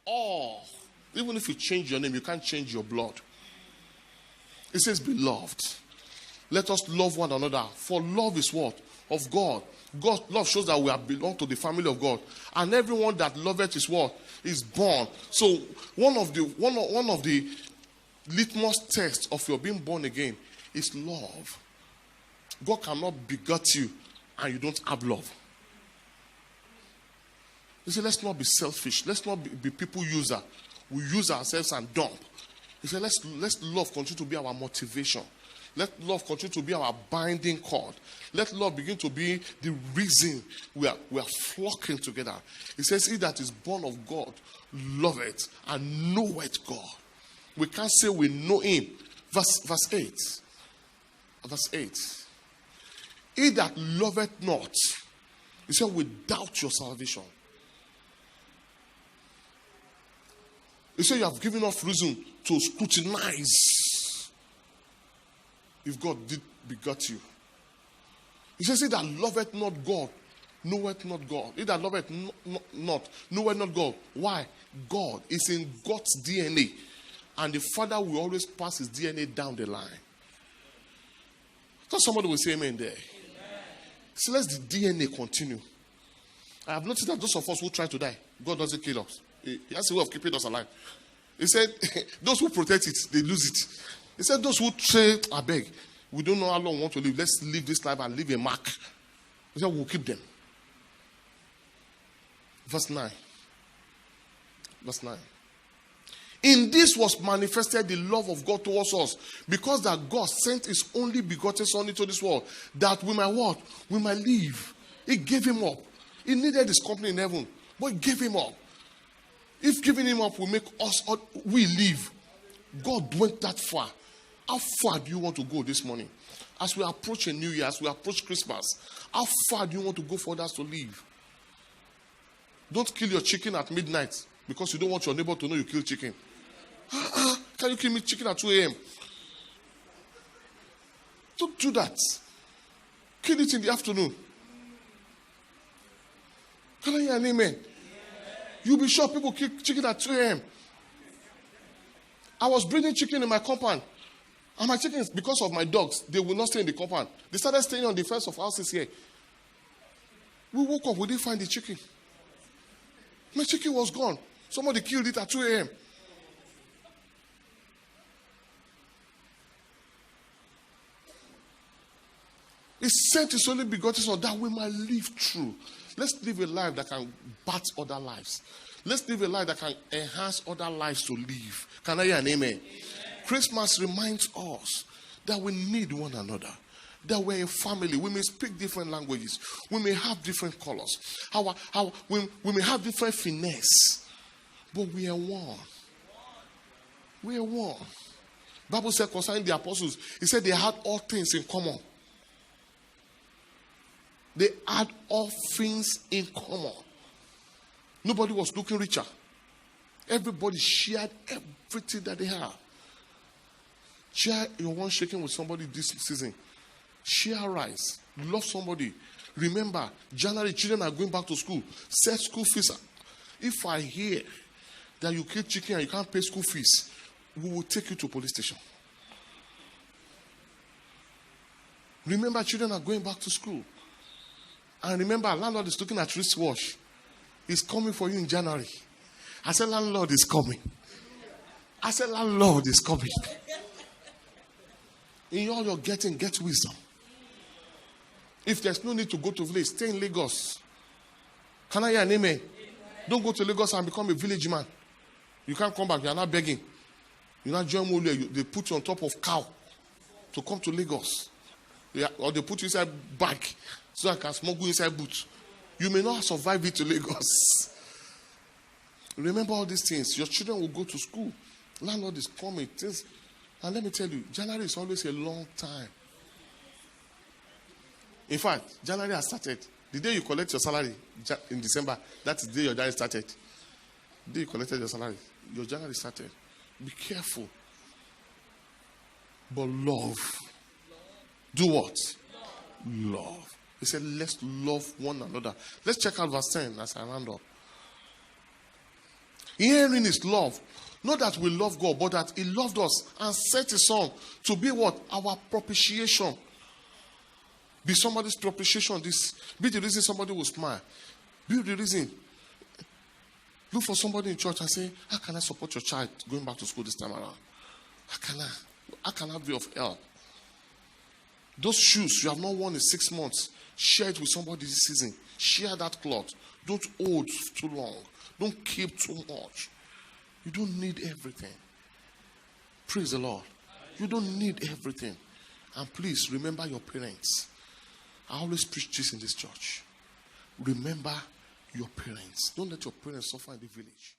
Oh, even if you change your name, you can't change your blood. It says, beloved, let us love one another. For love is what? Of God. God's love shows that we are belong to the family of God. And everyone that loveth is what? Is born. So one of the litmus tests of your being born again is love. God cannot beget you and you don't have love. He said, let's not be selfish. Let's not be people user. We use ourselves and dump. He said, let's love continue to be our motivation. Let love continue to be our binding cord. Let love begin to be the reason we are flocking together. He says, he that is born of God, loveth and knoweth God. We can't say we know him. Verse 8. Verse 8. He that loveth not, he said, will doubt your salvation. He said, you have given us reason to scrutinize if God did beget you. He says, he that loveth not God, knoweth not God. He that loveth not, knoweth not God. Why? God is in God's DNA. And the Father will always pass his DNA down the line. So somebody will say amen there. Amen. So let the DNA continue. I have noticed that those of us who try to die, God doesn't kill us. He has a way of keeping us alive. He said, those who protect it, they lose it. He said, those who say, I beg, we don't know how long we want to live. Let's live this life and leave a mark. He said, we'll keep them. Verse 9. Verse 9. In this was manifested the love of God towards us, because that God sent his only begotten Son into this world, that we might what? We might live. He gave him up. He needed his company in heaven, but he gave him up. If giving him up will make us, we live. God went that far. How far do you want to go this morning? As we approach a new year, as we approach Christmas, how far do you want to go for others to live? Don't kill your chicken at midnight because you don't want your neighbor to know you killed chicken. Can you kill me chicken at 2 a.m.? Don't do that. Kill it in the afternoon. Can I hear an amen? You'll be sure people kill chicken at 2 a.m. I was breeding chicken in my compound. And my chickens, because of my dogs, they will not stay in the compound. They started staying on the fence of houses here. We woke up, we didn't find the chicken. My chicken was gone. Somebody killed it at 2 a.m. He sent his only begotten Son that we might live true. Let's live a life that can bat other lives. Let's live a life that can enhance other lives to live. Can I hear an amen? Amen. Christmas reminds us that we need one another. That we're a family. We may speak different languages. We may have different colors. We may have different finesse. But we are one. We are one. Bible said concerning the apostles, he said they had all things in common. They had all things in common. Nobody was looking richer. Everybody shared everything that they had. Share your one shaking with somebody this season. Share rice. Love somebody. Remember, January, children are going back to school. Set school fees. If I hear that you kill chicken and you can't pay school fees, we will take you to police station. Remember, children are going back to school. And remember, landlord is looking at wristwatch. He's coming for you in January. I said, landlord is coming. I said, landlord is coming. In all you're getting, get wisdom. If there's no need to go to village, stay in Lagos. Can I hear an amen? Don't go to Lagos and become a village man. You can't come back. You're not begging. You're not joining Mole. They put you on top of cow to come to Lagos. Or they put you inside bag so I can smuggle inside boot. You may not survive it to Lagos. Remember all these things. Your children will go to school. Landlord is coming. And let me tell you, January is always a long time. In fact, January has started. The day you collect your salary in December, that's the day your January started. The day you collected your salary, your January started. Be careful. But love. Do what? Love. He said, let's love one another. Let's check out verse 10 as I round up. Hearing is love. Not that we love God, but that He loved us and sent His Son to be what? Our propitiation. Be somebody's propitiation. This be the reason somebody will smile. Be the reason. Look for somebody in church and say, how can I support your child going back to school this time around? How can I be of help? Those shoes you have not worn in 6 months, share it with somebody this season. Share that cloth. Don't hold too long. Don't keep too much. You don't need everything. Praise the Lord. You don't need everything. And please remember your parents. I always preach this in this church. Remember your parents. Don't let your parents suffer in the village.